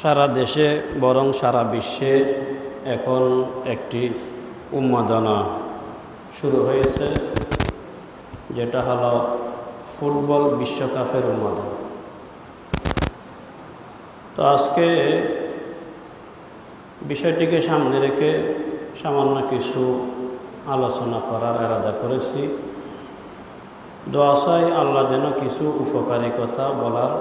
সারা দেশে বরং সারা বিশ্বে এখন একটি উন্মাদনা শুরু হয়েছে, যেটা হলো ফুটবল বিশ্বকাপের উন্মাদনা। তো আজকে বিষয়টিকে সামনে রেখে সামান্য কিছু আলোচনা করার ইরাদা করেছি। দোয়া চাই আল্লাহ যেন কিছু উপকারী কথা বলার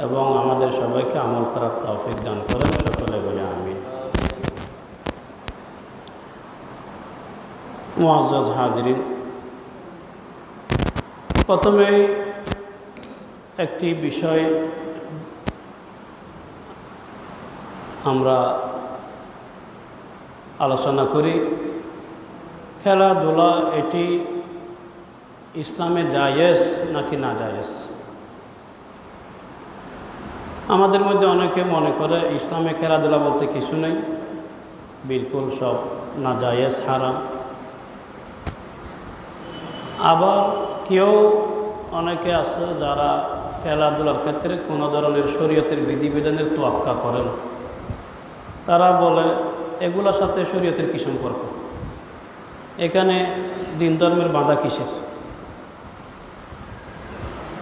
এবং আমাদের সবাইকে আমল করার তৌফিক দান করেন। সকলে বলে আমিন। মুআজ্জাজ হাজিরিন, প্রথমেই একটি বিষয় আমরা আলোচনা করি। খেলাধুলা এটি ইসলামে জায়েজ নাকি না জায়েজ? আমাদের মধ্যে অনেকে মনে করে ইসলামে খেলাধুলা বলতে কিছু নেই, বিলকুল সব না জায়েজ, হারাম। আবার কেউ অনেকে আছে যারা খেলাধুলার ক্ষেত্রে কোনো ধরনের শরীয়তের বিধিবিধানের তোয়াক্কা করেন। তারা বলে এগুলোর সাথে শরীয়তের কী সম্পর্ক, এখানে দিন ধর্মের বাধা কিসের?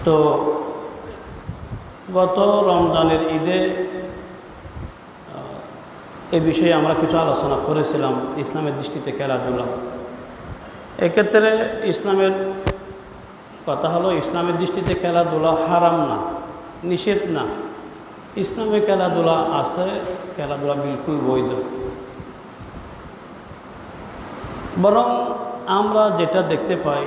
তো গত রমজানের ঈদে এ বিষয়ে আমরা কিছু আলোচনা করেছিলাম। ইসলামের দৃষ্টিতে খেলাধুলা, এক্ষেত্রে ইসলামের কথা হলো ইসলামের দৃষ্টিতে খেলাধুলা হারাম না, নিষেধ না। ইসলামে খেলাধুলা আছে, খেলাধুলা বিলকুল বৈধ। বরং আমরা যেটা দেখতে পাই,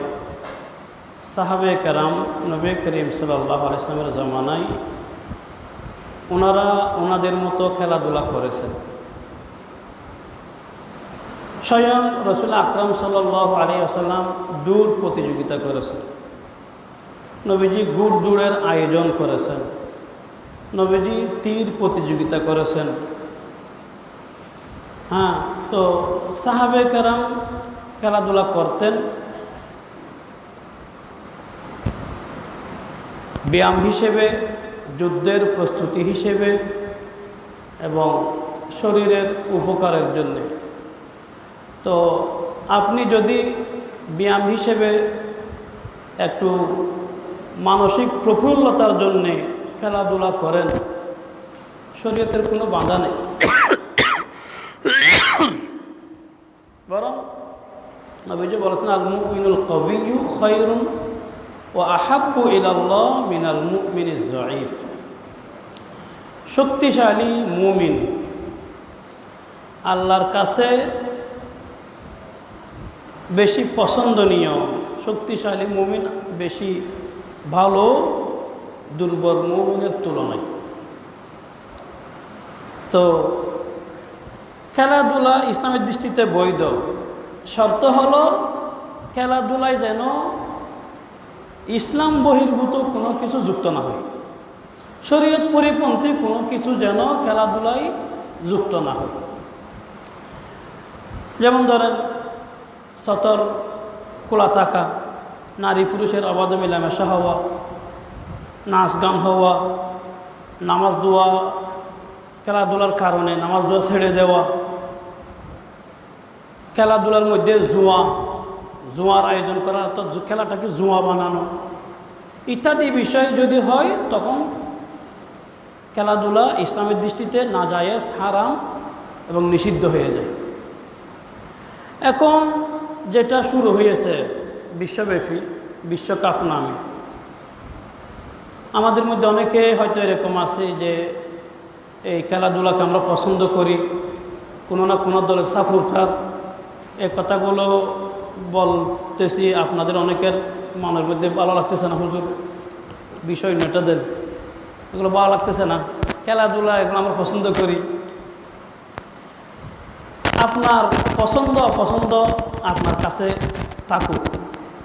সাহাবে কেরাম নবী করিম সাল্লাল্লাহু আলাইহি ওয়াসাল্লামের জামানায় ওনাদের মতো খেলাধুলা করেছেন। স্বয়ং রাসূল আকরাম সাল্লাল্লাহু আলাইহি ওয়াসাল্লাম দৌড় প্রতিযোগিতা করেছেন। নবীজি গুড় দৌড়ের আয়োজন করেছেন। নবীজি তীর প্রতিযোগিতা করেছেন। তো সাহাবে কেরাম খেলাধুলা করতেন ব্যায়াম হিসেবে, যুদ্ধের প্রস্তুতি হিসেবে এবং শরীরের উপকারের জন্যে। তো আপনি যদি ব্যায়াম হিসেবে একটু মানসিক প্রফুল্লতার জন্যে খেলাধুলা করেন, শরীয়তের কোনো বাধা নেই। বরং নবীজি বলেছেন, আল মুমিনুল কবিয়্যু খায়রুন ওয়া আহাব্বু ইলাল্লাহ মিনাল মুমিনিজ যায়ীফ। শক্তিশালী মুমিন আল্লাহর কাছে বেশি পছন্দনীয়, শক্তিশালী মুমিন বেশি ভালো দুর্বল মুমিনের তুলনায়। তো খেলাধুলা ইসলামের দৃষ্টিতে বৈধ। শর্ত হলো খেলাধুলায় যেন ইসলাম বহির্ভূত কোনো কিছু যুক্ত না হয়, শরীয়ত পরিপন্থী কোনো কিছু যেন খেলাধুলায় যুক্ত না হয়। যেমন ধরেন সতর খোলা থাকা, নারী পুরুষের অবাধ মেলামেশা হওয়া, নাচ গান হওয়া, নামাজ দোয়া, খেলাধুলার কারণে নামাজ দোয়া ছেড়ে দেওয়া, খেলাধুলার মধ্যে জুয়ার আয়োজন করা, অর্থাৎ খেলাটাকে জুয়া বানানো ইত্যাদি বিষয় যদি হয়, তখন খেলাধুলা ইসলামের দৃষ্টিতে নাজায়েজ, হারাম এবং নিষিদ্ধ হয়ে যায়। এখন যেটা শুরু হয়েছে বিশ্বব্যাপী, বিশ্বকাপ নামে, আমাদের মধ্যে অনেকে হয়তো এরকম আছে যে এই খেলাধুলাকে আমরা পছন্দ করি, কোনো না কোনো দলের সাপোর্টার। এই কথাগুলো বলতেছি, আপনাদের অনেকের মনের মধ্যে ভালো লাগতেছে না, হুজুর বিষয় নেটা দেন, এগুলো ভালো লাগতেছে না, খেলাধুলা এগুলো আমরা পছন্দ করি। আপনার পছন্দ অপছন্দ আপনার কাছে থাকুক,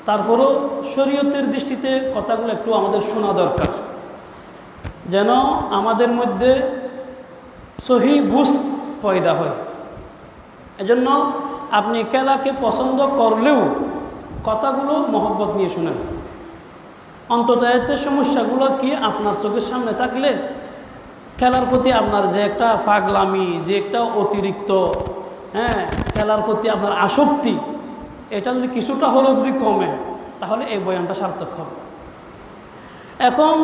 তারপরেও শরীয়তের দৃষ্টিতে কথাগুলো একটু আমাদের শোনা দরকার, যেন আমাদের মধ্যে সহি বুঝ পয়দা হয়। এজন্য আপনি খেলাকে পছন্দ করলেও কথাগুলো মহব্বত নিয়ে শুনেন। অন্তত এতে সমস্যাগুলো কি আপনার চোখের সামনে থাকলে খেলার প্রতি আপনার যে একটা পাগলামি, যে একটা অতিরিক্ত খেলার প্রতি আপনার আসক্তি, এটা যদি কিছুটা হলেও যদি কমে তাহলে এই বয়ানটা সার্থক হবে। এখন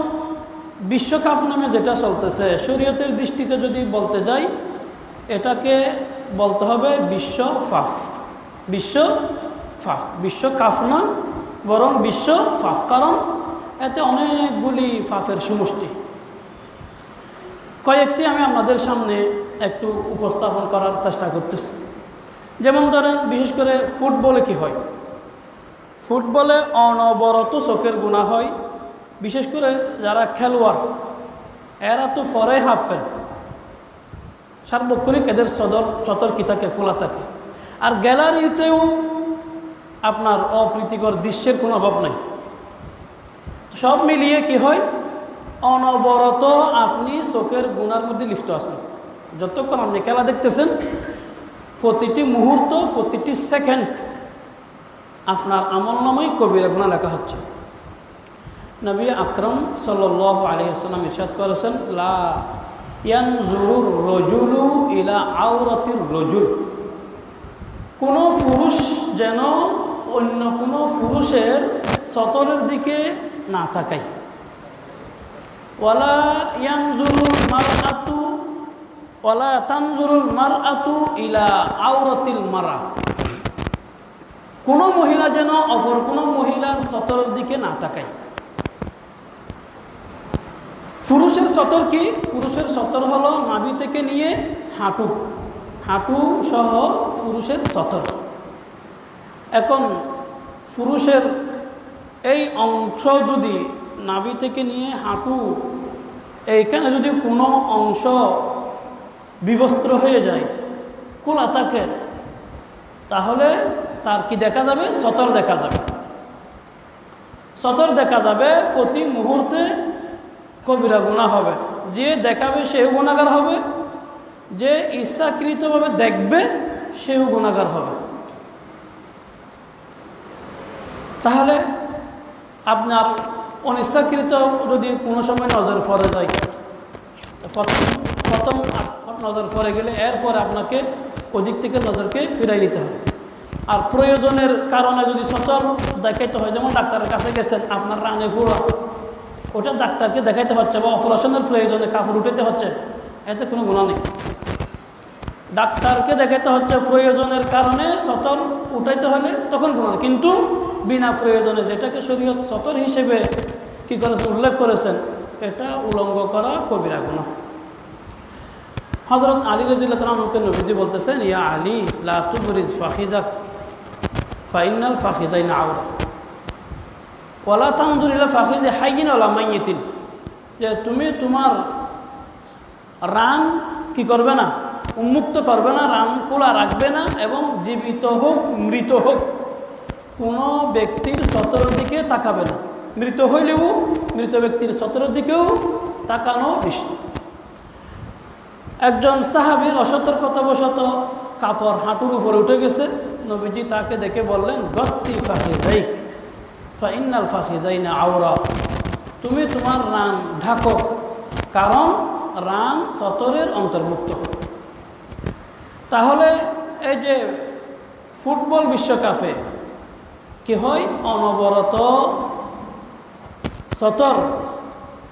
বিশ্বকাপ নামে যেটা চলতেছে, শরীয়তের দৃষ্টিতে যদি বলতে যাই, এটাকে বলতে হবে বিশ্বকাপ না, বরং বিশ্বফাফ। কারণ এতে অনেকগুলি ফাফের সমষ্টি। কয়েকটি আমি আপনাদের সামনে একটু উপস্থাপন করার চেষ্টা করতেছি। যেমন ধরেন, বিশেষ করে ফুটবলে কি হয়, ফুটবলে অনবরত চোখের গুণা হয়। বিশেষ করে যারা খেলোয়াড়, এরা তো পরে হাঁপেন, সার্বক্ষণিক এদের সতর্কী থাকে, খোলা থাকে। আর গ্যালারিতেও আপনার অপ্রীতিকর দৃশ্যের কোনো অভাব নাই। সব মিলিয়ে কি হয়, অনবরত আপনি চোখের গুণার মধ্যে লিপ্ত আছেন। যতক্ষণ আপনি খেলা দেখতেছেন, প্রতিটি মুহূর্ত, প্রতিটি সেকেন্ড আপনার আমলনামায় কবিরা গুনাহ লেখা হচ্ছে। নবী আকরাম সাল্লাল্লাহু আলাইহি ওয়াসাল্লাম ইরশাদ করেছেন, লা ইয়ানজুরুর রাজুলু ইলা আওরাতির রাজুল, কোনো পুরুষ যেন অন্য কোনো পুরুষের সতরের দিকে না তাকায়। ওয়ালা তানজুরুল মারআতু ইলা আওরাতিল মারআ, কোনো মহিলা যেন অপর কোনো মহিলার সতরের দিকে না তাকায়। পুরুষের সতর কি? পুরুষের সতর হলো নাভি থেকে নিয়ে হাঁটু সহ পুরুষের সতর। এখন পুরুষের এই অংশ যদি নাভি থেকে নিয়ে হাঁটু, এইখানে যদি কোনো অংশ বিবস্ত্র হয়ে যায়, খোলা থাকে, তাহলে তার কি দেখা যাবে? সতর দেখা যাবে। সতর দেখা যাবে, প্রতি মুহূর্তে কবিরা গুনাহ হবে। যে দেখাবে সেও গুনাহগার হবে, যে ইচ্ছাকৃতভাবে দেখবে সেও গুনাহগার হবে। তাহলে আপনার অনিচ্ছাকৃত যদি কোনো সময় নজর পড়ে যায়, প্রথম নজর পড়ে গেলে এরপরে আপনাকে ওদিক থেকে নজরকে ফিরাই নিতে হবে। আর প্রয়োজনের কারণে যদি সতর দেখাইতে হয়, যেমন ডাক্তারের কাছে গেছেন, আপনার রানে ফুড়া, ওটা ডাক্তারকে দেখাইতে হচ্ছে, বা অপারেশনের প্রয়োজনে কাপড় উঠাইতে হচ্ছে, এতে কোনো গুনাহ নেই। ডাক্তারকে দেখাইতে হচ্ছে প্রয়োজনের কারণে, সতর উঠাইতে হলে তখন গুনাহ নেই। কিন্তু বিনা প্রয়োজনে, যেটাকে শরীয়ত সতর হিসেবে কি করেছেন, উল্লেখ করেছেন, এটা উলঙ্গ করা কবিরা গুনাহ। হযরত আলী রাদিয়াল্লাহু তাআলা আনহুকে নবীজি বলতেছেন, ইয়া আলী লা তুবরিজ ফাখিজাক ফাইনাল ফাখিজাইনা আওরা ওয়ালা তানজুর ইলা ফাখিজি হাইয়িন ওয়ালা মাইয়িতিন, যে তুমি তোমার রান কি করবে না, উন্মুক্ত করবে না, রান খোলা রাখবে না, এবং জীবিত হোক মৃত হোক কোনো ব্যক্তির সতরের দিকে তাকাবে না। মৃত হইলেও মৃত ব্যক্তির সতরের দিকেও তাকানো বেশি। একজন সাহাবীর অসতর্কতাবশত কাপড় হাঁটুর উপরে উঠে গেছে। নবীজি তাকে দেখে বললেন, গত্তি ফাখিজাইক ফাইনাল ফাখিজাইনা আওরা, তুমি তোমার রান ঢাকো, কারণ রান সতরের অন্তর্ভুক্ত। তাহলে এই যে ফুটবল বিশ্বকাপে কি হয়, অনবরত সতর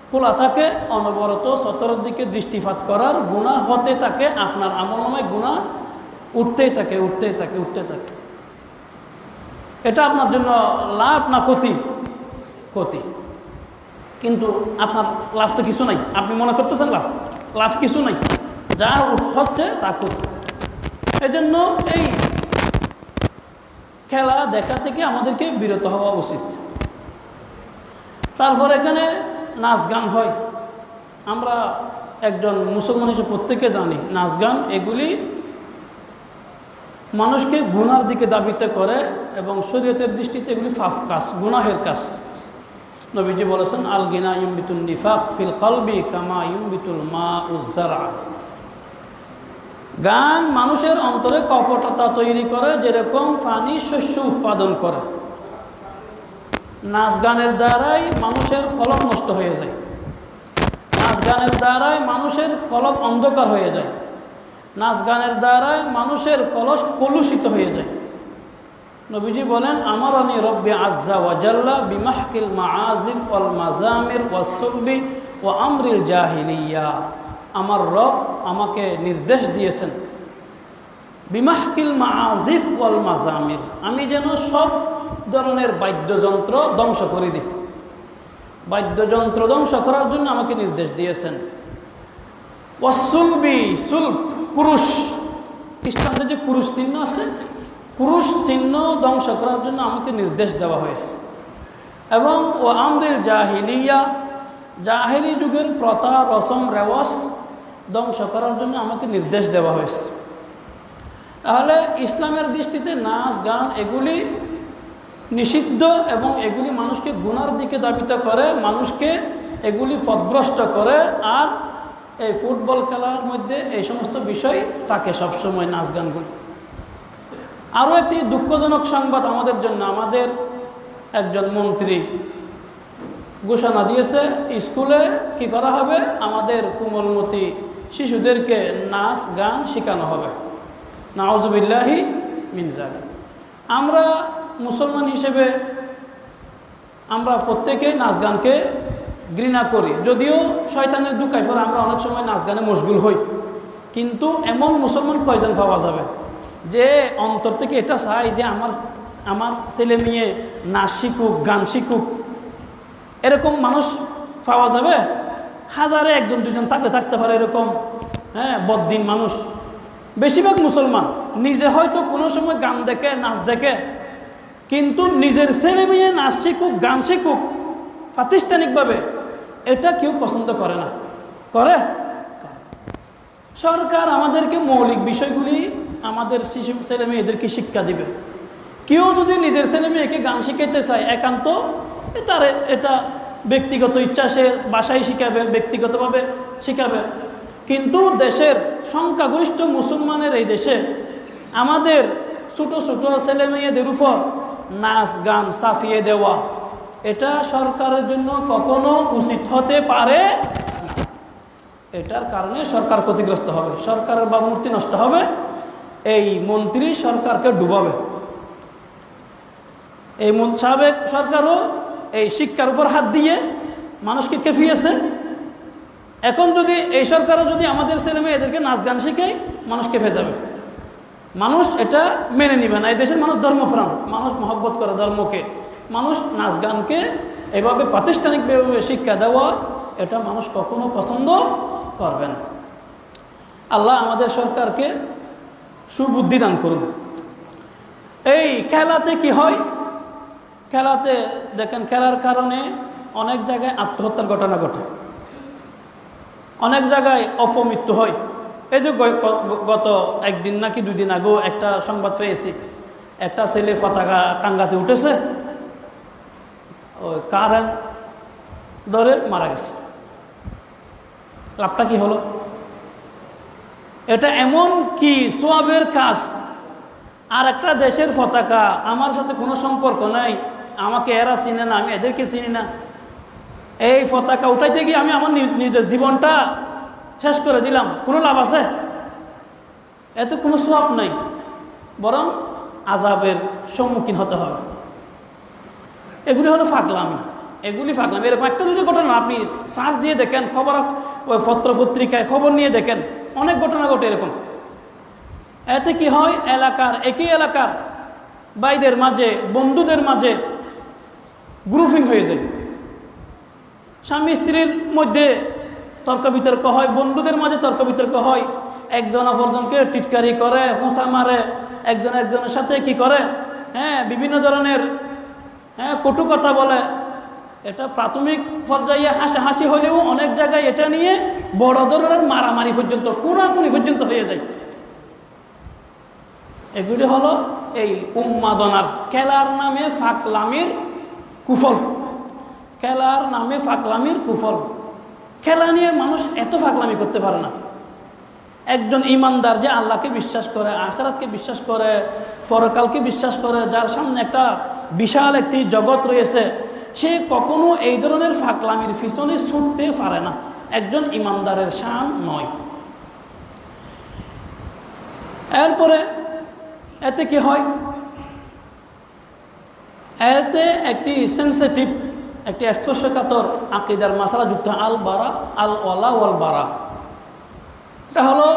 খোলা থাকে, অনবরত সতরের দিকে দৃষ্টিপাত করার গুনাহ হতে থাকে। আপনার আমলনামায় গুনাহ উঠতেই থাকে। এটা আপনার জন্য লাভ না ক্ষতি? ক্ষতি। কিন্তু আপনার লাভ তো কিছু নাই। আপনি মনে করতেছেন লাভ কিছু নাই, যা হচ্ছে তা ক্ষতি। এজন্য এই খেলা দেখা থেকে আমাদেরকে বিরত হওয়া উচিত। তারপর এখানে নাচ গান হয়। আমরা একজন মুসলমান হিসেবে প্রত্যেকে জানি, নাচ গান এগুলি মানুষকে গুনার দিকে দাবিত করে, এবং শরীয়তের দৃষ্টিতে এগুলি ফাফ কাজ, গুনাহের কাজ। নবীজি বলেছেন, আল গিনা ইউমবিতুন নিফাক ফিল কলবি কামা ইউমবিতুল মাউজ যারআ, গান মানুষের অন্তরে কপটতা তৈরি করে, যেরকম পানি শস্য উৎপাদন করে। নাচ গানের দ্বারাই মানুষের কলম নষ্ট হয়ে যায়। নাচ গানের দ্বারাই মানুষের কলব অন্ধকার হয়ে যায়, নাচ গানের দ্বারাই মানুষের কলস কলুষিত হয়ে যায়। নবীজি বলেন, আমারানি রব্বি আজ্জা ওয়া জাল্লা বিমাহকিল মাআজিফ ওয়াল মাজামির ওয়াসসুলবি ওয়া আমরিল জাহিলিয়া। আমার রব আমাকে নির্দেশ দিয়েছেন বিমাহকিল মাআজিফ ওয়াল মাজামির, আমি যেন সব ধরনের বাদ্যযন্ত্র ধ্বংস করে দিই। বাদ্যযন্ত্র ধ্বংস করার জন্য আমাকে নির্দেশ দিয়েছেন। ওয়াসসুলবি, সুলব কুরুশ, খ্রিস্টানদের যে কুরুশ চিহ্ন আছে, কুরুশ চিহ্ন ধ্বংস করার জন্য আমাকে নির্দেশ দেওয়া হয়েছে। এবং ও আমরিল জাহিলিয়া, জাহিলি যুগের প্রথা রসম রেওয়াজ ধ্বংস করার জন্য আমাকে নির্দেশ দেওয়া হয়েছে। তাহলে ইসলামের দৃষ্টিতে নাচ গান এগুলি নিষিদ্ধ এবং এগুলি মানুষকে গুনার দিকে ধাবিত করে, মানুষকে এগুলি পথভ্রষ্ট করে। আর এই ফুটবল খেলার মধ্যে এই সমস্ত বিষয় থাকে সবসময়, নাচ গানগুলি। আরও একটি দুঃখজনক সংবাদ আমাদের জন্য, আমাদের একজন মন্ত্রী ঘোষণা দিয়েছে স্কুলে কি করা হবে, আমাদের কোমলমতি শিশুদেরকে নাচ গান শেখানো হবে। নাউজুবিল্লাহি মিন যালিক। আমরা মুসলমান হিসেবে আমরা প্রত্যেকেই নাচ গানকে ঘৃণা করি, যদিও শয়তানের দুকায় পরে আমরা অনেক সময় নাচ গানে মশগুল হই। কিন্তু এমন মুসলমান কয়জন পাওয়া যাবে যে অন্তর থেকে এটা চায় যে আমার ছেলে মেয়ে নাচ শিখুক, গান শিখুক? এরকম মানুষ পাওয়া যাবে? হাজারে একজন দুজন থাকতে পারে এরকম, হ্যাঁ, বদ্দিন মানুষ। বেশিরভাগ মুসলমান নিজে হয়তো কোনো সময় গান দেখে, নাচ দেখে, কিন্তু নিজের ছেলে মেয়ে নাচ শিখুক, গান শিখুক প্রাতিষ্ঠানিকভাবে, এটা কেউ পছন্দ করে না। করে? সরকার আমাদেরকে মৌলিক বিষয়গুলি আমাদের শিশু ছেলে মেয়েদেরকে শিক্ষা দিবে। কেউ যদি নিজের ছেলে মেয়েকে গান শিখাইতে চায়, একান্ত তার এটা ব্যক্তিগত ইচ্ছা, সে বাসায় শিখাবে, ব্যক্তিগতভাবে শিখাবে। কিন্তু দেশের সংখ্যাগরিষ্ঠ মুসলমানের এই দেশে আমাদের ছোট ছোট ছেলে মেয়েদের উপর নাচ গান চাপিয়ে দেওয়া, এটা সরকারের জন্য কখনো উচিত হতে পারে না। এটার কারণে সরকার ক্ষতিগ্রস্ত হবে, সরকারের ভাবমূর্তি নষ্ট হবে। এই মন্ত্রী সরকারকে ডুবাবে। এই সাবেক সরকারও এই শিক্ষার উপর হাত দিয়ে মানুষকে খেপিয়েছে। এখন যদি এই সরকারও যদি আমাদের ছেলে মেয়েদেরকে নাচ গান শিখায়, মানুষ খেপে যাবে। মানুষ এটা মেনে নিবে না। এই দেশের মানুষ ধর্মপ্রাণ, মানুষ মহব্বত করে ধর্মকে। মানুষ নাচ গানকে এভাবে প্রাতিষ্ঠানিকভাবে শিক্ষা দেওয়া, এটা মানুষ কখনো পছন্দ করবে না। আল্লাহ আমাদের সরকারকে সুবুদ্ধি দান করুন। এই খেলাতে কি হয়? খেলাতে দেখেন, খেলার কারণে অনেক জায়গায় আত্মহত্যার ঘটনা ঘটে, অনেক জায়গায় অপমৃত্যু হয়। এই যে গত একদিন নাকি 2 দিন আগেও একটা সংবাদ পেয়েছি, একটা ছেলে পতাকা টাঙ্গাতে উঠেছে, ওই কারেন্ট ধরে মারা গেছে। লাভটা কি হলো? এটা এমন কি সোয়াবের কাজ, আর একটা দেশের পতাকা, আমার সাথে কোনো সম্পর্ক নাই, আমাকে এরা চিনে না, আমি এদেরকে চিনি না, এই পতাকা উঠাইতে গিয়ে আমি আমার নিজের জীবনটা শেষ করে দিলাম, কোনো লাভ আছে? এতে কোনো সোয়াব নাই, বরং আযাবের সম্মুখীন হতে হবে। এগুলি হলো ফাগলামি, এগুলি ফাগলামি। এরকম একটা দুটো ঘটনা আপনি সার্চ দিয়ে দেখেন, খবর পত্র পত্রিকায় খবর নিয়ে দেখেন, অনেক ঘটনা ঘটে এরকম। এতে কি হয়? এলাকার, একই এলাকার ভাইদের মাঝে, বন্ধুদের মাঝে গ্রুপিং হয়ে যায়। স্বামী স্ত্রীর মধ্যে তর্ক বিতর্ক হয়, বন্ধুদের মাঝে তর্ক বিতর্ক হয়, একজন অপরজনকে টিটকারি করে, হোঁচা মারে, একজন একজনের সাথে কি করে, হ্যাঁ, বিভিন্ন ধরনের কটু কথা বলে। এটা প্রাথমিক পর্যায়ে হাসাহাসি হলেও অনেক জায়গায় এটা নিয়ে বড় ধরনের মারামারি পর্যন্ত, কোনাকুনি পর্যন্ত হয়ে যায়। এগুলি হলো এই উন্মাদনার, খেলার নামে ফাকলামির কুফল, খেলার নামে ফাকলামির কুফল। খেলা নিয়ে মানুষ এত ফাকলামি করতে পারে না। একজন ইমানদার যে আল্লাহকে বিশ্বাস করে, আখিরাতকে বিশ্বাস করে, পরকালকে বিশ্বাস করে, যার সামনে একটা বিশাল একটি জগৎ রয়েছে, সে কখনো এই ধরনের ফাকলামির পিছনে ছুটতে পারে না। একজন ইমানদারের শান নয়। এরপরে এতে কি হয়, এতে একটি সেন্সিটিভ, একটি স্পর্শকাতর আকীদার মাসালা যুক্ত আল বারা, আল ওয়ালা ওয়াল বারা। এটা হলো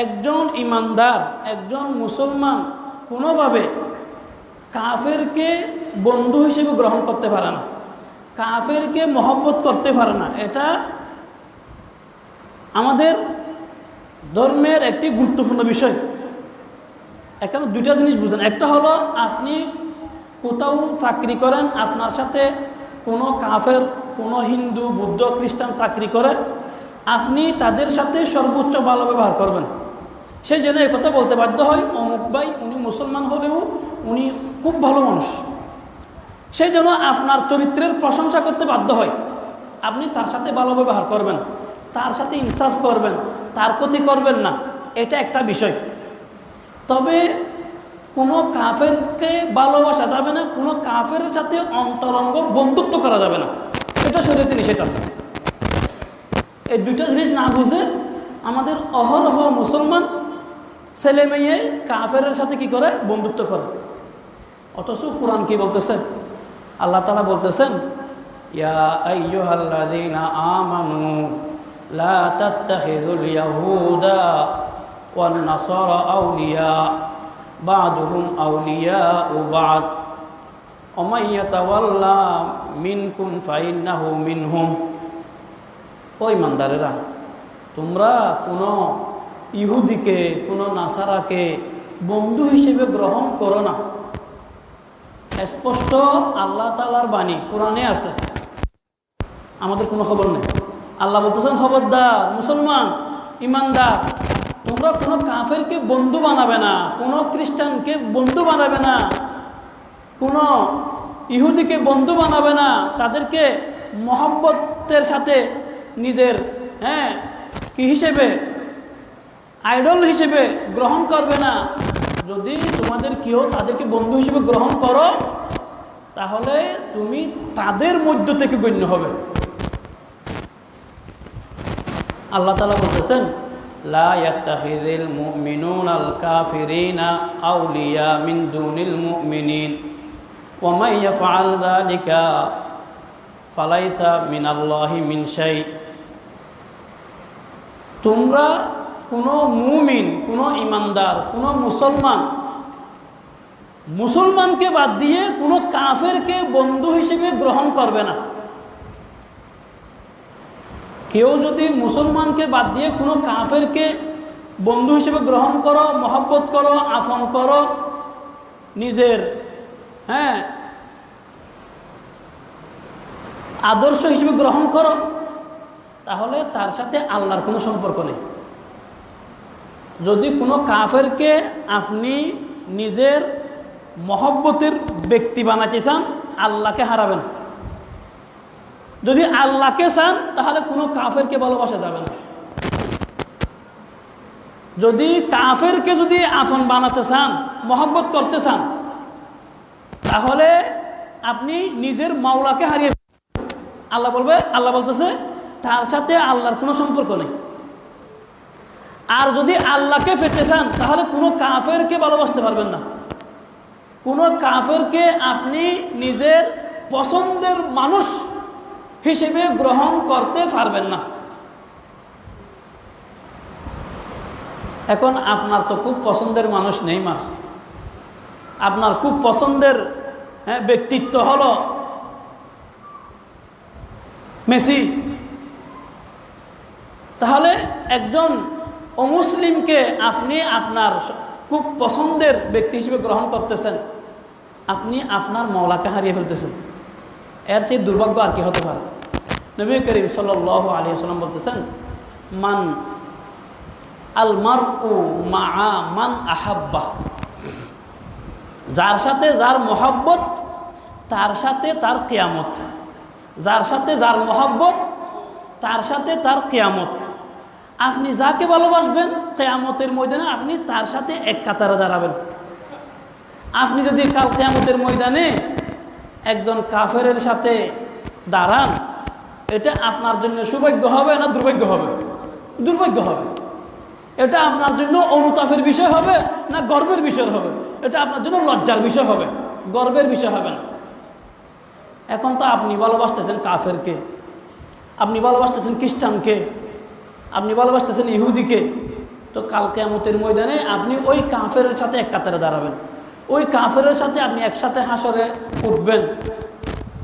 একজন ইমানদার, একজন মুসলমান কোনোভাবে কাফেরকে বন্ধু হিসেবে গ্রহণ করতে পারে না, কাফেরকে মহব্বত করতে পারে না। এটা আমাদের ধর্মের একটি গুরুত্বপূর্ণ বিষয়। এখানে দুইটা জিনিস বুঝেন। একটা হলো আপনি কোথাও চাকরি করেন, আপনার সাথে কোনো কাফের, কোনো হিন্দু, বুদ্ধ, খ্রিস্টান চাকরি করে, আপনি তাদের সাথে সর্বোচ্চ ভালো ব্যবহার করবেন। সেই জন্য একথা বলতে বাধ্য হয়, অমুক ভাই উনি মুসলমান হলেও উনি খুব ভালো মানুষ। সেই জন্য আপনার চরিত্রের প্রশংসা করতে বাধ্য হয়। আপনি তার সাথে ভালো ব্যবহার করবেন, তার সাথে ইনসাফ করবেন, তার ক্ষতি করবেন না। এটা একটা বিষয়। তবে কোনো কাফেরকে ভালোবাসা যাবে না, কোনো কাফের সাথে অন্তরঙ্গ বন্ধুত্ব করা যাবে না, এটা শরীয়তে নিষেধ আছে। এই দুইটা জিনিস না বুঝে আমাদের অহরহ মুসলমান ছেলে মেয়ে কাফের সাথে কি করে, বন্ধুত্ব করে। অথচ কোরআন কি বলতেছে, আল্লাহ তাআলা বলতেছেন, ইয়া আইয়ুহাল্লাযীনা আমানু লা তাত্তাখিযুল ইয়াহুদা ওয়ান নাসারা আউলিয়া বা'দুহুম আউলিয়াউ বা'দ ওয়া মান ইয়াতাওয়াল্লা মিনকুম ফাইন্নাহু মিনহুম। ও ইমানদারেরা, তোমরা কোনো ইহুদিকে, কোনো নাসারাকে বন্ধু হিসেবে গ্রহণ করো না। স্পষ্ট আল্লাহ তাআলার বাণী কোরআনে আছে, আমাদের কোনো খবর নেই। আল্লাহ বলতেছেন, খবরদার মুসলমান ইমানদার, তোমরা কোনো কাফেরকে বন্ধু বানাবে না, কোনো খ্রিস্টানকে বন্ধু বানাবে না, কোনো ইহুদিকে বন্ধু বানাবে না, তাদেরকে মহব্বতের সাথে নিজের কি হিসেবে, আইডল হিসেবে গ্রহণ করবে না। যদি তোমাদের কেউ তাদেরকে বন্ধু হিসেবে গ্রহণ করো, তাহলে তুমি তাদের মধ্য থেকে গণ্য হবে। আল্লাহ তাআলা বলতেছেন, লা ইয়াত্তাখিযুল মুমিনুনাল কাফিরিনা আউলিয়া মিন দুনিল মুমিনিন ওয়া মান ইয়াফআল যালিকা ফালাইসা মিনাল্লাহি মিন শাই। তোমরা কোনো মুমিন, কোনো ইমানদার, কোনো মুসলমানকে বাদ দিয়ে কোনো কাফেরকে বন্ধু হিসেবে গ্রহণ করবে না। কেউ যদি মুসলমানকে বাদ দিয়ে কোনো কাফেরকে বন্ধু হিসেবে গ্রহণ করো, মহব্বত করো, আপন করো, নিজের আদর্শ হিসেবে গ্রহণ করো, তাহলে তার সাথে আল্লাহর কোনো সম্পর্ক নেই। যদি কোনো কাফেরকে আপনি নিজের মহব্বতের ব্যক্তি বানাতে চান, আল্লাহকে হারাবেন। যদি আল্লাহকে চান, তাহলে কোনো কাফেরকে ভালোবাসা যাবে না। যদি কাফেরকে যদি আপন বানাতে চান, মহব্বত করতে চান, তাহলে আপনি নিজের মাওলাকে হারিয়ে আল্লাহ বলতেছে তার সাথে আল্লাহর কোনো সম্পর্ক নেই। আর যদি আল্লাহকে পেতে চান, তাহলে কোনো কাফেরকে ভালোবাসতে পারবেন না। কোনো কাফেরকে আপনি নিজের পছন্দের মানুষ হিসেবে গ্রহণ করতে পারবেন না। এখন আপনার তো খুব পছন্দের মানুষ নেইমার, আপনার খুব পছন্দের ব্যক্তিত্ব হলো মেসি, তাহলে একজন অমুসলিমকে আপনি আপনার খুব পছন্দের ব্যক্তি হিসেবে গ্রহণ করতেছেন, আপনি আপনার মওলাকে হারিয়ে ফেলতেছেন। এর চেয়ে দুর্ভাগ্য আর কি হতে পারে? নবী করিম সাল্লাল্লাহু আলাইহি ওয়াসাল্লাম বলতেছেন, মান আল মারউ মাআ মান আহাব্বা, যার সাথে যার মহব্বত তার সাথে তার কিয়ামত, যার সাথে যার মহব্বত তার সাথে তার কিয়ামত। আপনি যাকে ভালোবাসবেন, কিয়ামতের ময়দানে আপনি তার সাথে এক কাতারে দাঁড়াবেন। আপনি যদি কাল কিয়ামতের ময়দানে একজন কাফেরের সাথে দাঁড়ান, এটা আপনার জন্য সৌভাগ্য হবে না দুর্ভাগ্য হবে? দুর্ভাগ্য হবে। এটা আপনার জন্য অনুতাপের বিষয় হবে না গর্বের বিষয় হবে? এটা আপনার জন্য লজ্জার বিষয় হবে, গর্বের বিষয় হবে না। এখন তো আপনি ভালোবাসতেছেন কাফেরকে, আপনি ভালোবাসতেছেন খ্রিস্টানকে, আপনি ভালোবাসতেছেন ইহুদিকে। তো কাল কিয়ামতের ময়দানে আপনি ওই কাফেরের সাথে এক কাতারে দাঁড়াবেন, ওই কাফেরের সাথে আপনি একসাথে হাসরে উঠবেন।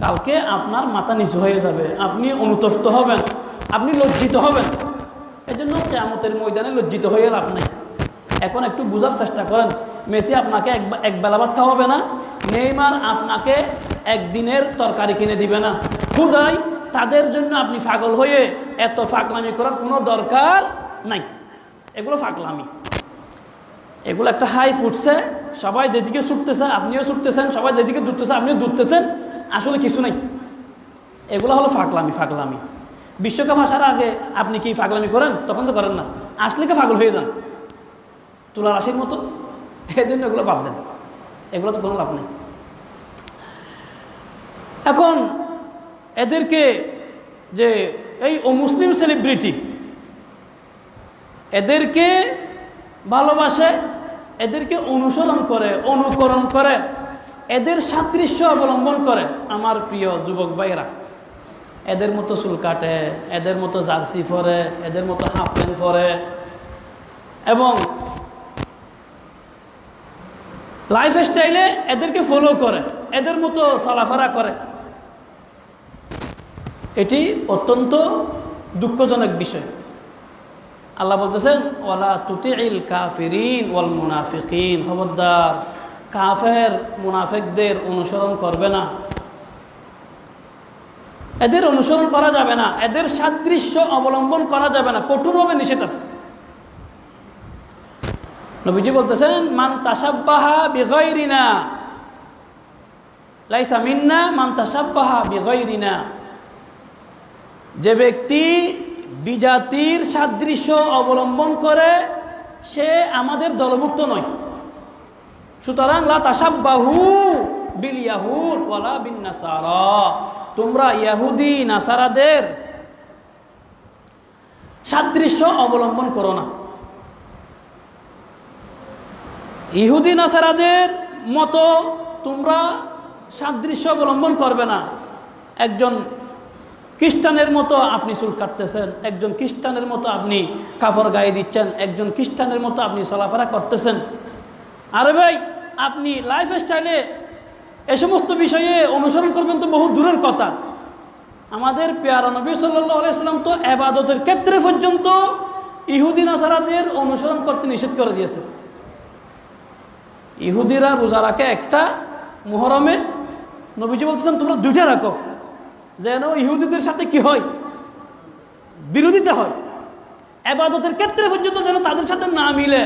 কালকে আপনার মাথা নিচু হয়ে যাবে, আপনি অনুতপ্ত হবেন, আপনি লজ্জিত হবেন। এই জন্য কিয়ামতের ময়দানে লজ্জিত হয়ে লাভ নেই। এখন একটু বোঝার চেষ্টা করেন, মেসি আপনাকে এক বেলা ভাত খাওয়াবে না, নেইমার আপনাকে একদিনের তরকারি কিনে দিবে না। খুদাই তাদের জন্য আপনি পাগল হয়ে এত ফাকলামি করার কোনো দরকার নাই। এগুলো ফাকলামি, এগুলো একটা হাই ফুটছে, সবাই যেদিকে ছুটতেছে আপনিও ছুটতেছেন, সবাই যেদিকে দূরতেছে আপনিও দূরতেছেন, আসলে কিছু নেই। এগুলো হলো ফাকলামি। ফাকলামি বিশ্বকাপ আসার আগে আপনি কি ফাগলামি করেন? তখন তো করেন না, আসলে কি পাগল হয়ে যান তুলা রাশির মতো। এই জন্য এগুলো বাদ দেন, এগুলো তো কোনো লাভ নেই। এখন এদেরকে যে এই অমুসলিম সেলিব্রিটি এদেরকে ভালোবাসে, এদেরকে অনুসরণ করে, অনুকরণ করে, এদের সাদৃশ্য অবলম্বন করে। আমার প্রিয় যুবক ভাইরা, এদের মতো চুল কাটে, এদের মতো জার্সি পরে, এদের মতো হাফ প্যান্ট পরে এবং লাইফ স্টাইলে এদেরকে ফলো করে, এদের মতো চলাফেরা করে। এটি অত্যন্ত দুঃখজনক বিষয়। আল্লাহ বলতেছেন ওয়ালা তুতিইল কাফিরিন ওয়াল মুনাফিকিন, খবরদার কাফের মুনাফিকদের অনুসরণ করবে না, এদের অনুসরণ করা যাবে না, এদের সাদৃশ্য অবলম্বন করা যাবে না, কঠোরভাবে নিষেধ আছে। নবীজি বলতেছেন মান তাশাব্বাহা বিগাইরিনা লাইসা মিন্না মান তাশাব্বাহা বিগাইরিনা, যে ব্যক্তি বিজাতির সাদৃশ্য অবলম্বন করে সে আমাদের দলভুক্ত নয়। সুতরাং লা তাশাব্বাহু বিল ইয়াহুদ ওয়ালা বিন নাসারা, তোমরা ইহুদি নাসারাদের সাদৃশ্য অবলম্বন করো না। ইহুদি নাসারাদের মতো তোমরা সাদৃশ্য অবলম্বন করবে না। একজন খ্রিস্টানের মতো আপনি চুল কাটতেছেন, একজন খ্রিস্টানের মতো আপনি কাপড় গায়ে দিচ্ছেন, একজন খ্রিস্টানের মতো আপনি চলাফেরা করতেছেন। আরে ভাই, আপনি লাইফ স্টাইলে এ সমস্ত বিষয়ে অনুসরণ করবেন তো বহু দূরের কথা। আমাদের পেয়ারা নবী সাল্লাল্লাহু আলাইহি সাল্লাম তো ইবাদতের ক্ষেত্রে পর্যন্ত ইহুদি নাসারাদের অনুসরণ করতে নিষেধ করে দিয়েছে। ইহুদিরা রোজা রাখে একটা মুহরমে, নবীজি বলতেছেন তোমরা দুইটা রাখো, যেন ইহুদিদের সাথে কি হয়, বিরোধিতা হয়। ইবাদতের ক্ষেত্রে পর্যন্ত যেন তাদের সাথে না মিলে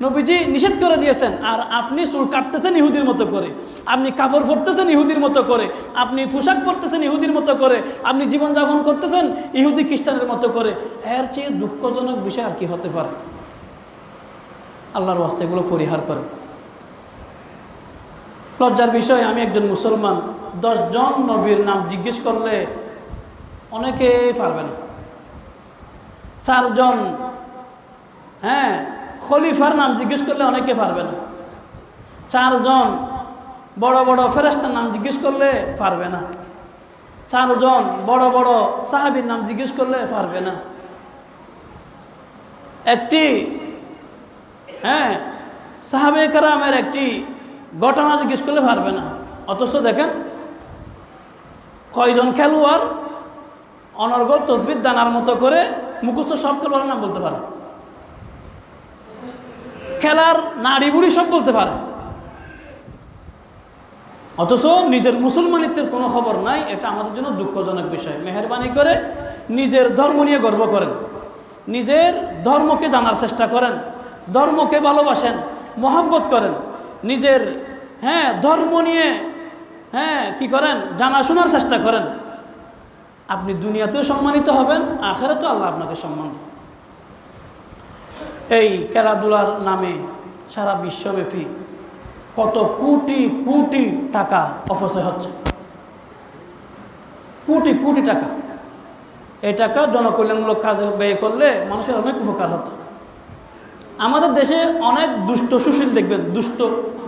নবীজি নিষেধ করে দিয়েছেন। আর আপনি চুল কাটতেছেন ইহুদির মতো করে, আপনি কাপড় পরতেছেন ইহুদির মতো করে, আপনি পোশাক পরতেছেন ইহুদির মতো করে, আপনি জীবনযাপন করতেছেন ইহুদি খ্রিস্টানের মতো করে। এর চেয়ে দুঃখজনক বিষয় আর কি হতে পারে? আল্লাহর ওয়াস্তে এগুলো পরিহার করেন। লজ্জার বিষয়, আমি একজন মুসলমান, 10 জন নবীর নাম জিজ্ঞেস করলে অনেকেই পারবে না। 4 জন খলিফার নাম জিজ্ঞেস করলে অনেকে পারবে না। 4 জন বড় বড় ফেরেশতার নাম জিজ্ঞেস করলে পারবে না। 4 জন বড় বড় সাহাবীর নাম জিজ্ঞেস করলে পারবে না। একটি সাহাবে কেরামের একটি ঘটনা জিজ্ঞেস করলে পারবে না। অথচ দেখেন কয়জন খেলোয়াড় অনর্গল তসবির দানার মতো করে মুখস্থ সব খেলোয়াড়ের নাম বলতে পারে, খেলার নাড়ি বুড়ি সব বলতে পারে, অথচ নিজের মুসলমানিত্বের কোনো খবর নাই। এটা আমাদের জন্য দুঃখজনক বিষয়। মেহেরবানি করে নিজের ধর্ম নিয়ে গর্ব করেন, নিজের ধর্মকে জানার চেষ্টা করেন, ধর্মকে ভালোবাসেন, মহব্বত করেন, নিজের ধর্ম নিয়ে কি করেন, জানাশোনার চেষ্টা করেন। আপনি দুনিয়াতেও সম্মানিত হবেন, আখিরাতেও আল্লাহ আপনাকে সম্মান দেবেন। এই খেলাধুলার নামে সারা বিশ্বব্যাপী কত কোটি কোটি টাকা অপচয় হচ্ছে, কোটি কোটি টাকা। এই টাকা জনকল্যাণমূলক কাজে ব্যয় করলে মানুষের অনেক উপকার হতো। আমাদের দেশে অনেক দুষ্ট সুশীল দেখবেন,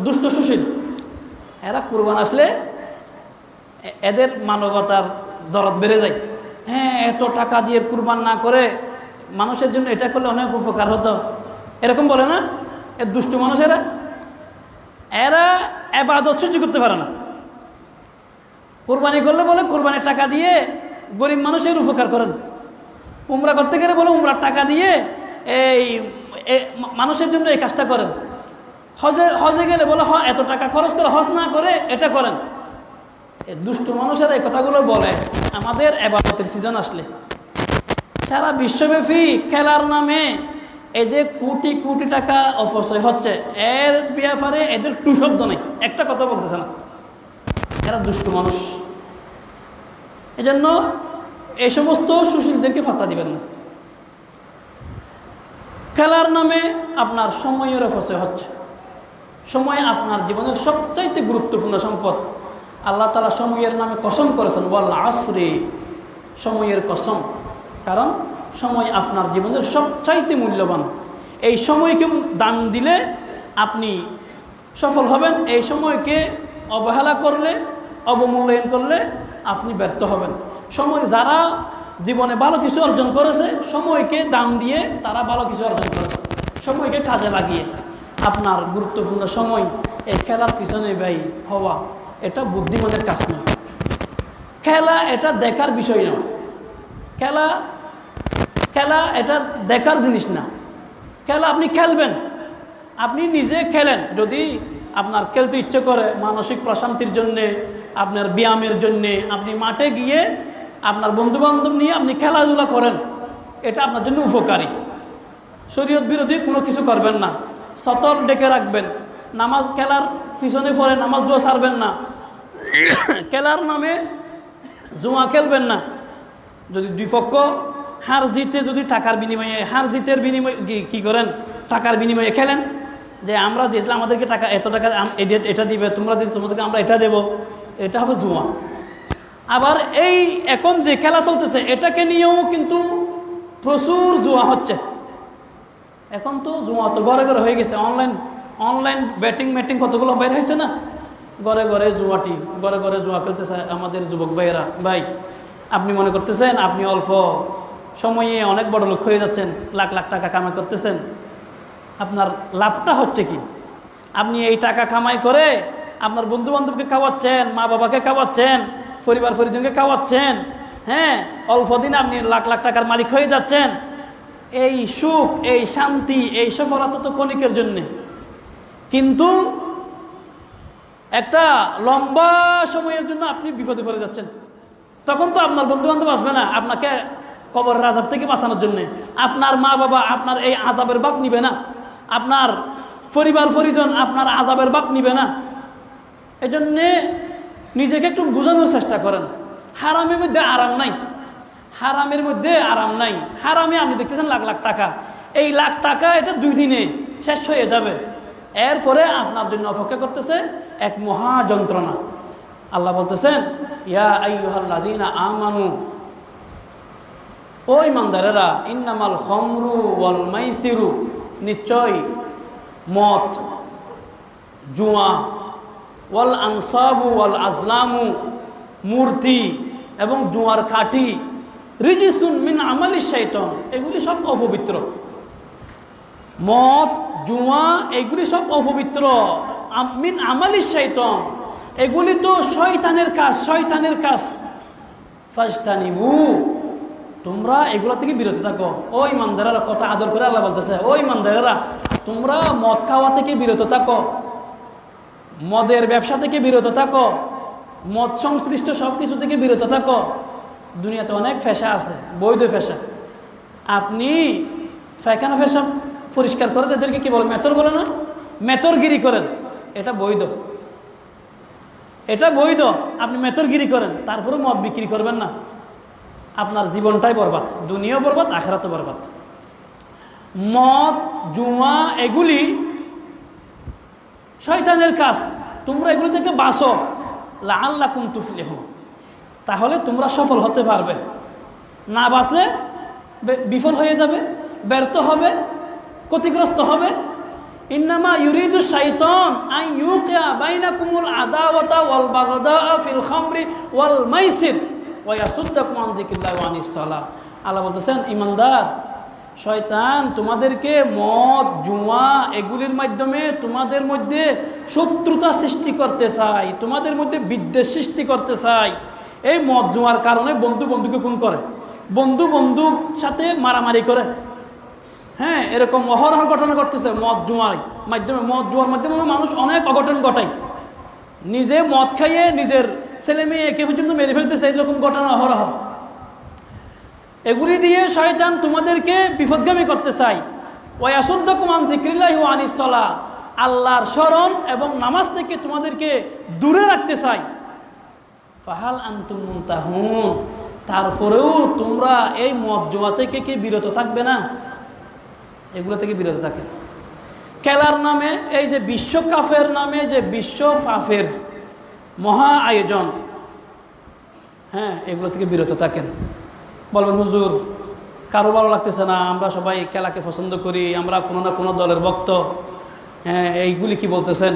দুষ্ট সুশীল, এরা কুরবান আসলে এদের মানবতার দরদ বেড়ে যায়। হ্যাঁ, এত টাকা দিয়ে কুরবান না করে মানুষের জন্য এটা করলে অনেক উপকার হতো, এরকম বলে না এর দুষ্ট মানুষেরা। এরা ইবাদত সহ্য করতে পারে না। কুরবানি করলে বলে কুরবানির টাকা দিয়ে গরিব মানুষের উপকার করেন, উমরা করতে গেলে বলে উমরার টাকা দিয়ে এই মানুষের জন্য এই কাজটা করেন, হজে গেলে বলে এত টাকা খরচ করে হজ না করে এটা করেন। এই দুষ্ট মানুষেরা এই কথাগুলো বলে আমাদের ইবাদতের সিজন আসলে। সারা বিশ্বব্যাপী খেলার নামে এই যে কোটি কোটি টাকা অপচয় হচ্ছে, এর ব্যাপারে এদের টু শব্দ নেই, একটা কথা বলতেছে না। এরা দুষ্ট মানুষ। এজন্য এই সমস্ত সুশীলদেরকে ফাত্তা দিবেন না। খেলার নামে আপনার সময়ের অপচয় হচ্ছে। সময় আপনার জীবনের সবচাইতে গুরুত্বপূর্ণ সম্পদ। আল্লাহ তাআলা সময়ের নামে কসম করেছেন, ওয়াল আসরি, সময়ের কসম। কারণ সময় আপনার জীবনের সবচাইতে মূল্যবান। এই সময়কে দান দিলে আপনি সফল হবেন, এই সময়কে অবহেলা করলে, অবমূল্যায়ন করলে আপনি ব্যর্থ হবেন। সময় যারা জীবনে ভালো কিছু অর্জন করেছে, সময়কে দান দিয়ে তারা ভালো কিছু অর্জন করেছে। সময়কে কাজে লাগিয়ে আপনার গুরুত্বপূর্ণ সময় এই খেলার পিছনে ব্যয় হওয়া, এটা বুদ্ধিমানের কাজ নয়। খেলা এটা দেখার বিষয় নয়। খেলা এটা দেখার জিনিস না। খেলা আপনি খেলবেন, আপনি নিজে খেলেন। যদি আপনার খেলতে ইচ্ছে করে মানসিক প্রশান্তির জন্যে, আপনার ব্যায়ামের জন্যে, আপনি মাঠে গিয়ে আপনার বন্ধুবান্ধব নিয়ে আপনি খেলাধুলা করেন, এটা আপনার জন্য উপকারী। শরীয়ত বিরোধী কোনো কিছু করবেন না। সতর ডেকে রাখবেন। নামাজ খেলার পিছনে পরে নামাজ দোয়া ছাড়বেন না। খেলার নামে জুয়া খেলবেন না। যদি দুই পক্ষ হার জিতে, যদি টাকার বিনিময়ে, হার জিতের বিনিময়ে কী করেন, টাকার বিনিময়ে খেলেন, যে আমরা জিতলে আমাদেরকে টাকা, এত টাকা এটা দিবে, তোমরা জিত তোমাদেরকে আমরা এটা দেব, এটা হবে জুয়া। আবার এই এখন যে খেলা চলতেছে এটাকে নিয়েও কিন্তু প্রচুর জুয়া হচ্ছে। এখন তো জুয়া তো ঘরে ঘরে হয়ে গেছে। অনলাইন ব্যাটিং কতগুলো বাইর হয়েছে না, ঘরে ঘরে জুয়া খেলতেছে আমাদের যুবক ভাইয়েরা। ভাই, আপনি মনে করতেছেন আপনি অল্প সময়ে অনেক বড় লোক হয়ে যাচ্ছেন, লাখ লাখ টাকা কামাই করতেছেন। আপনার লাভটা হচ্ছে কি? আপনি এই টাকা কামাই করে আপনার বন্ধু বান্ধবকে খাওয়াচ্ছেন, মা বাবাকে খাওয়াচ্ছেন, পরিবার পরিজনকে খাওয়াচ্ছেন। হ্যাঁ, অল্প দিনে আপনি লাখ লাখ টাকার মালিক হয়ে যাচ্ছেন। এই সুখ, এই শান্তি, এই সফলতা তো ক্ষণিকের জন্যে, কিন্তু একটা লম্বা সময়ের জন্য আপনি বিপদে পড়ে যাচ্ছেন। তখন তো আপনার বন্ধু বান্ধব আসবে না আপনাকে কবরের আযাব থেকে বাঁচানোর জন্যে। আপনার মা বাবা আপনার এই আযাবের ভাগ নিবে না। আপনার পরিবার পরিজন আপনার আযাবের ভাগ নিবে না। এই জন্যে নিজেকে একটু বোঝানোর চেষ্টা করেন। হারামের মধ্যে আরাম নাই, হারামের মধ্যে আরাম নাই। হারামে আপনি দেখতেছেন লাখ লাখ টাকা, এই লাখ টাকা এটা 2 দিনে শেষ হয়ে যাবে। এরপরে আপনার জন্য অপেক্ষা করতেছে এক মহা যন্ত্রণা। আল্লাহ বলতেছেন, ইয়া আইয়ুহাল্লাযীনা আমানু, ও ইমানদারেরা, ইন্নামাল খামরু ওয়াল মাইসিরু, নিশ্চয় মদ, জুয়া, ওয়াল আনসাবু ওয়াল আজলামু, মূর্তি এবং জুয়ার কাঠি, রিজিসুন মিন আমালিশ শাইতান, এগুলি সব অপবিত্র। মদ, জুয়া এগুলি সব অপবিত্র। মিন আমালিশ শাইতান, এগুলি তো শয়তানের কাজ। ফাজতানিবু, তোমরা এগুলো থেকে বিরত থাকো। ও ইমানদারেরা, কত আদর করে আল্লাহ বলতেছে, ও ইমানদারেরা, তোমরা মদ খাওয়া থেকে বিরত থাকো, মদের ব্যবসা থেকে বিরত থাকো, মদ সংশ্লিষ্ট সব কিছু থেকে বিরত থাকো। দুনিয়াতে অনেক পেশা আছে, বৈধ পেশা। আপনি পায়খানা পেশা পরিষ্কার করে তাদেরকে কি বলে, মেথর বলে না, মেথরগিরি করেন, এটা বৈধ। আপনি মেথরগিরি করেন, তারপরে মদ বিক্রি করবেন না। আপনার জীবনটাই বরবাদ, দুনিয়াও বরবাদ, আখিরাতও বরবাদ। মদ, জুয়া এগুলি শয়তানের কাজ। তোমরা এগুলি থেকে বাঁচো, লাআল্লাকুম তুফলিহুন, তাহলে তোমরা সফল হতে পারবে। না বাঁচলে বিফল হয়ে যাবে, ব্যর্থ হবে, ক্ষতিগ্রস্ত হবে। ইন্নামা ইউরিদু শাইতান আন ইউকিয়া বাইনাকুমুল আদাওয়াতা ওয়াল বাগদা ফিল খামরি ওয়াল মাইসির ওয়া ইয়াসুদ্দাকুম আন যিকরিল্লাহি ওয়া আনিস সালাহ। আল্লাহ বলতেছেন, ঈমানদার, শয়তান তোমাদেরকে মদ, জুয়া এগুলির মাধ্যমে তোমাদের মধ্যে শত্রুতা সৃষ্টি করতে চায়, তোমাদের মধ্যে বিদ্বেষ সৃষ্টি করতে চায়। এই মদ জুয়ার কারণে বন্ধু বন্ধুকে খুন করে, বন্ধু বন্ধুর সাথে মারামারি করে। হ্যাঁ, এরকম অহরহ ঘটনা ঘটতেছে মদ জুয়ার মাধ্যমে। মদ জুয়ার মাধ্যমে মানুষ অনেক অঘটন ঘটায়, নিজে মদ খাইয়ে নিজের ছেলে মেয়ে একে পর্যন্ত মেরে ফেলতেছে, এরকম ঘটনা অহরহ। এগুলি দিয়ে শয়তান তোমাদেরকে বিপদগামী করতে চায়। ওয়া ইয়াসুদ্দাকুম আন যিকরিল্লাহি ওয়া আনিস সালাহ, আল্লাহর স্মরণ এবং নামাজ থেকে তোমাদেরকে দূরে রাখতে চায়। ফাহাল আনতুম মুনতাহুন, তারপরেও তোমরা এই মদ জুয়া থেকে কি বিরত থাকবে না? এগুলো থেকে বিরত থাকে। খেলার নামে এই যে বিশ্বকাপের নামে যে বিশ্ব ফাফের মহা আয়োজন, হ্যাঁ, এগুলো থেকে বিরত থাকেন। বলবেন, হুজুর কারো ভালো লাগতেছে না, আমরা সবাই খেলাকে পছন্দ করি, আমরা কোনো না কোনো দলের ভক্ত, হ্যাঁ, এইগুলি কি বলতেছেন?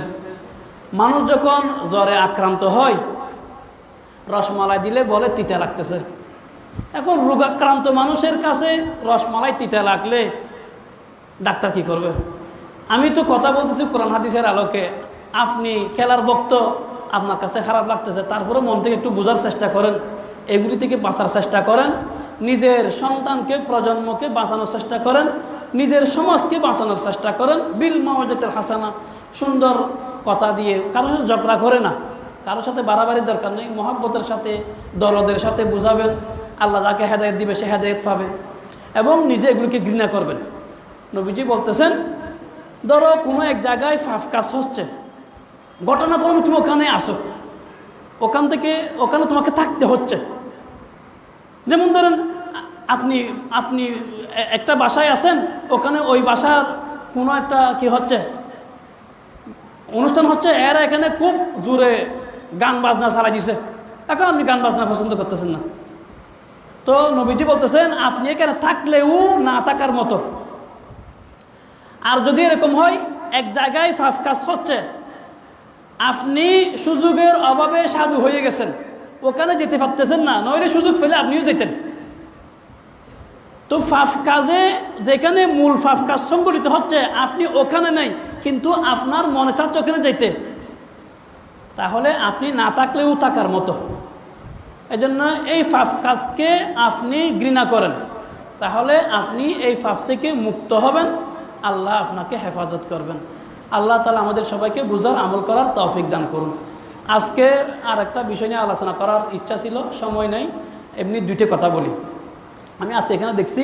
মানুষ যখন জ্বরে আক্রান্ত হয়, রসমালাই দিলে বলে তিতা লাগতেছে। এখন রোগাক্রান্ত মানুষের কাছে রসমালাই তিতা লাগলে ডাক্তার কি করবে? আমি তো কথা বলতেছি কোরআন হাদিসের আলোকে। আপনি খেলার ভক্ত, আপনার কাছে খারাপ লাগতেছে, তারপরে মন থেকে একটু বোঝার চেষ্টা করেন, এগুলি থেকে বাঁচার চেষ্টা করেন, নিজের সন্তানকে, প্রজন্মকে বাঁচানোর চেষ্টা করেন, নিজের সমাজকে বাঁচানোর চেষ্টা করেন। বিল মাওয়াজাতিল হাসানা, সুন্দর কথা দিয়ে, কারোর সাথে ঝগড়া করে না, কারোর সাথে বাড়াবাড়ির দরকার নেই, মহব্বতের সাথে, দরদের সাথে বুঝাবেন। আল্লাহ যাকে হেদায়েত দিবে সে হেদায়েত পাবে, এবং নিজে এগুলিকে ঘৃণা করবেন। নবীজি বলতেছেন, ধরো কোনো এক জায়গায় ফাফ কাজ হচ্ছে, ঘটনাক্রমে তুমি ওখানে আসো, ওখানে তোমাকে থাকতে হচ্ছে। যেমন ধরেন আপনি একটা বাসায় আছেন, ওখানে ওই বাসার কোনো একটা কি হচ্ছে, অনুষ্ঠান হচ্ছে, এরা এখানে খুব জোরে গান বাজনা চালাই দিছে, এখন আপনি গান বাজনা পছন্দ করতেছেন না। তো নবীজি বলতেছেন, আপনি এখানে থাকলেও না থাকার মতো। আর যদি এরকম হয়, এক জায়গায় ফাফ কাজ হচ্ছে, আপনি সুযোগের অভাবে সাধু হয়ে গেছেন, ওখানে যেতে পারতেছেন না, নইলে সুযোগ পেলে আপনিও যেতেন। তো ফাফ কাজে, যেখানে মূল ফাফ কাজ সংগঠিত হচ্ছে, আপনি ওখানে নেই, কিন্তু আপনার মনে চাচ্ছে ওখানে যেতে, তাহলে আপনি না থাকলেও থাকার মতো। এই জন্য এই ফাফ কাজকে আপনি ঘৃণা করেন, তাহলে আপনি এই ফাফ থেকে মুক্ত হবেন, আল্লাহ আপনাকে হেফাজত করবেন। আল্লাহ তাআলা আমাদের সবাইকে বুঝার, আমল করার তৌফিক দান করুন। আজকে আর একটা বিষয় নিয়ে আলোচনা করার ইচ্ছা ছিল, সময় নেই, এমনি দুইটা কথা বলি। আমি আজকে এখানে দেখছি,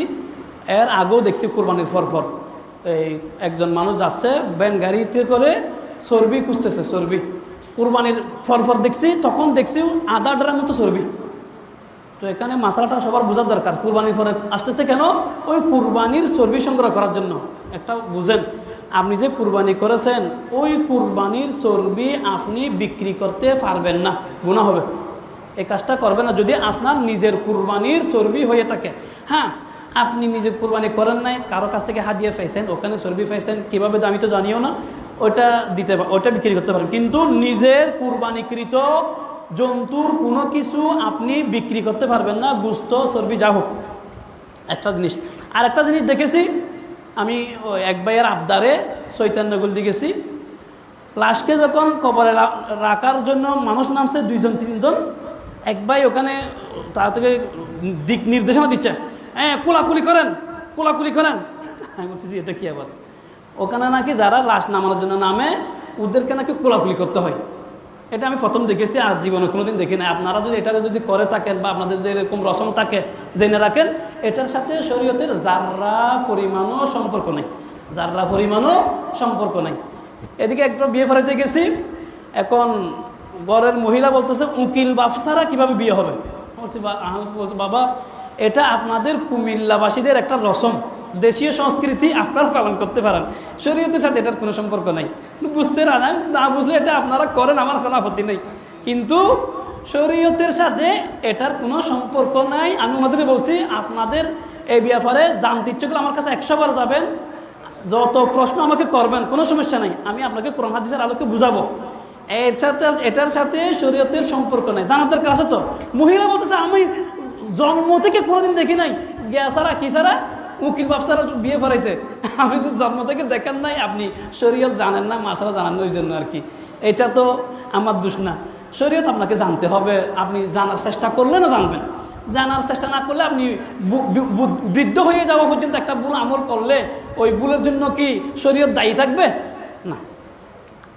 এর আগেও দেখছি, কুরবানির পরপর এই একজন মানুষ যাচ্ছে ব্যান গাড়িতে করে চর্বি খুঁজতেছে, চর্বি। কুরবানির পরপর দেখছি, তখন দেখছি আধা ড্রামের মতো চর্বি। তো এখানে মশলাটা সবার বোঝার দরকার, কুরবানির পরে আসতেছে কেন? ওই কুরবানির চর্বি সংগ্রহ করার জন্য। একটা বুঝেন, আপনি যে কুরবানি করেছেন, ওই কুরবানির চর্বি আপনি বিক্রি করতে পারবেন না, গুনাহ হবে। এই কাজটা করবেন না যদি আপনার নিজের কুরবানির চর্বি হয়ে থাকে। হ্যাঁ, আপনি নিজে কুরবানি করেন নাই, কারো কাছ থেকে হাদিয়া পাইছেন, ওখানে চর্বি পাইছেন, কীভাবে আমি তো জানিও না, ওটা বিক্রি করতে পারেন। কিন্তু নিজের কুরবানিকৃত জন্তুর কোনো কিছু আপনি বিক্রি করতে পারবেন না, গোশত, চর্বি যা হোক। একটা জিনিস। আর একটা জিনিস দেখেছি আমি, এক ভাইয়ের আবদারে চৈতন্যগুলদি গেছি, লাশকে যখন কবরে রাখার জন্য মানুষ নামছে 2-3 জন, এক ভাই ওখানে তার থেকে দিক নির্দেশনা দিচ্ছে, হ্যাঁ কোলাকুলি করেন, কোলাকুলি করেন। আমি বলছি এটা কি আবার? ওখানে নাকি যারা লাশ নামানোর জন্য নামে, ওদেরকে নাকি কোলাকুলি করতে হয়। এটা আমি প্রথম দেখেছি, আর জীবনে কোনোদিন দেখি না। আপনারা যদি এটা যদি করে থাকেন, বা আপনাদের যদি এরকম রসম থাকে, জেনে রাখেন, এটার সাথে শরীয়তের যার্রা পরিমাণও সম্পর্ক নেই, যার্রা পরিমাণও সম্পর্ক নেই। এদিকে একটা বিয়ে ফেরাইতে গেছি, এখন ঘরের মহিলা বলতেছে উকিল বাপ ছাড়া কীভাবে বিয়ে হবে? বলছি বাবা, এটা আপনাদের কুমিল্লাবাসীদের একটা রসম, দেশীয় সংস্কৃতি, আপনারা পালন করতে পারেন, শরীয়তের সাথে এটার কোনো সম্পর্ক নেই। বুঝতে না বুঝলে এটা আপনারা করেন, আমার কোনো আপত্তি নেই, কিন্তু শরীয়তের সাথে এটার কোনো সম্পর্ক নাই। আমি ওনাদেরকে বলছি আপনাদের এই ব্যাপারে জানতে ইচ্ছে করলে আমার কাছে 100 বার যাবেন, যত প্রশ্ন আমাকে করবেন কোনো সমস্যা নাই, আমি আপনাকে কোরআন হাদিসের আলোকে বুঝাবো। এটার সাথে শরীয়তের সম্পর্ক নাই। জানার দরকার আছে তো। মহিলা বলতেছে আমি জন্ম থেকে কোনোদিন দেখি নাই, গ্যাস ছাড়া কি ছাড়া উকিল বাপ ছাড়া বিয়ে ফরাইতে। আপনি তো জন্ম থেকে দেখেন নাই, আপনি শরীয়ত জানেন না, মাসালা জানেন না, ওই জন্য আর কি। এটা তো আমার দোষ না। শরীয়ত আপনাকে জানতে হবে, আপনি জানার চেষ্টা করলে না জানবেন। জানার চেষ্টা না করলে আপনি বৃদ্ধ হয়ে যাওয়া পর্যন্ত একটা ভুল আমল করলে ওই ভুলের জন্য কি শরীয়ত দায়ী থাকবে? না।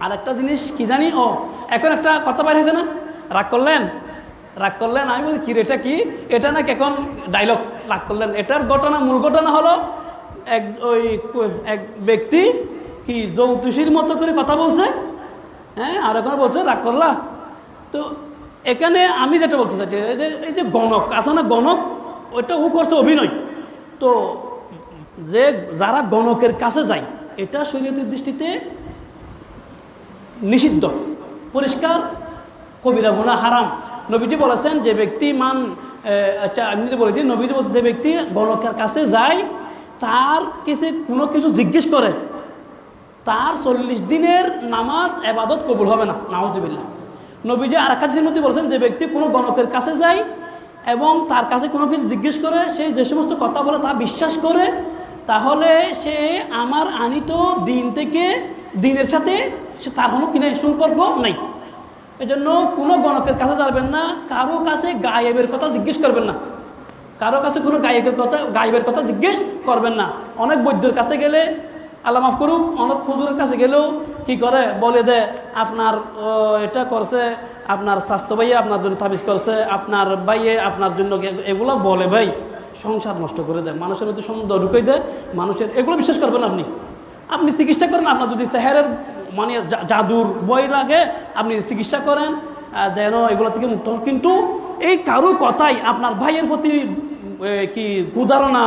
আর একটা জিনিস কি জানি, এখন একটা কথা বাইর হয়েছে না, রাগ করলেন। আমি বলি কি এটা কি, এটা নাকি এখন ডায়লগ, রাগ করলেন। এটার ঘটনা, মূল ঘটনা হলো এক ব্যক্তি কি জ্যোতিষীর মতো করে কথা বলছে, হ্যাঁ, আর এখন বলছে রাগ করলা। তো এখানে আমি যেটা বলতে চাই, এই যে গণক আছে না, গণক, ওইটা ও করছে অভিনয়। তো যে যারা গণকের কাছে যায়, এটা শরীয়তের দৃষ্টিতে নিষিদ্ধ, পরিষ্কার কবিরা গুনাহ, হারাম। নবীজি বলেছেন যে ব্যক্তি আচ্ছা আমি যদি বলে দিই, নবীজি বলতে যে ব্যক্তি গণকের কাছে যায়, তার কোনো কিছু জিজ্ঞেস করে, তার 40 দিনের নামাজ ইবাদত কবুল হবে না, নাউজুবিল্লাহ। নবীজি আর এক হাদিসের মধ্যে বলেছেন যে ব্যক্তি কোনো গণকের কাছে যায় এবং তার কাছে কোনো কিছু জিজ্ঞেস করে, সে যে সমস্ত কথা বলে তা বিশ্বাস করে, তাহলে সে আমার আনিত দিন থেকে দিনের সাথে তার কোনো কিনে সম্পর্ক নাই। এই জন্য কোনো গণকের কাছে যাবেন না, কারো কাছে গায়েবের কথা জিজ্ঞেস করবেন না, কারো কাছে কোনো গায়েবের কথা জিজ্ঞেস করবেন না। অনেক বৈদ্যর কাছে গেলে, আল্লাহ মাফ করুক, অনেক হুজুরের কাছে গেলেও কি করে, বলে দে আপনার এটা করছে, আপনার স্বাস্থ্য ভাইয়ে আপনার জন্য তাবিজ করছে, আপনার ভাইয়ে আপনার জন্য, এগুলো বলে ভাই সংসার নষ্ট করে দেয়, মানুষের মধ্যে সন্দেহ ঢুকে দেয় মানুষের। এগুলো বিশ্বাস করবেন আপনি চিকিৎসা করেন, আপনার যদি সেহেরের মানে জাদুর বই লাগে, আপনি চিকিৎসা করেন যেন এগুলো থেকে মুক্ত হন। কিন্তু এই কারো কথাই আপনার ভাইয়ের প্রতি কি কুধারণা,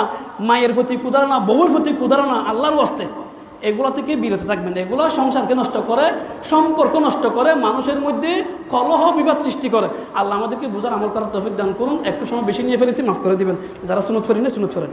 মায়ের প্রতি কুধারণা, বউয়ের প্রতি কুধারণা, আল্লাহর ওয়াস্তে এগুলো থেকে বিরত থাকবেন। এগুলো সংসারকে নষ্ট করে, সম্পর্ক নষ্ট করে, মানুষের মধ্যে কলহ বিবাদ সৃষ্টি করে। আল্লাহ আমাদেরকে বুঝার আমল করার তৌফিক দান করুন। একটু সময় বেশি নিয়ে ফেলেছি, মাফ করে দিবেন। যারা সুন্নত ফেরেন সুন্নত ফেরেন।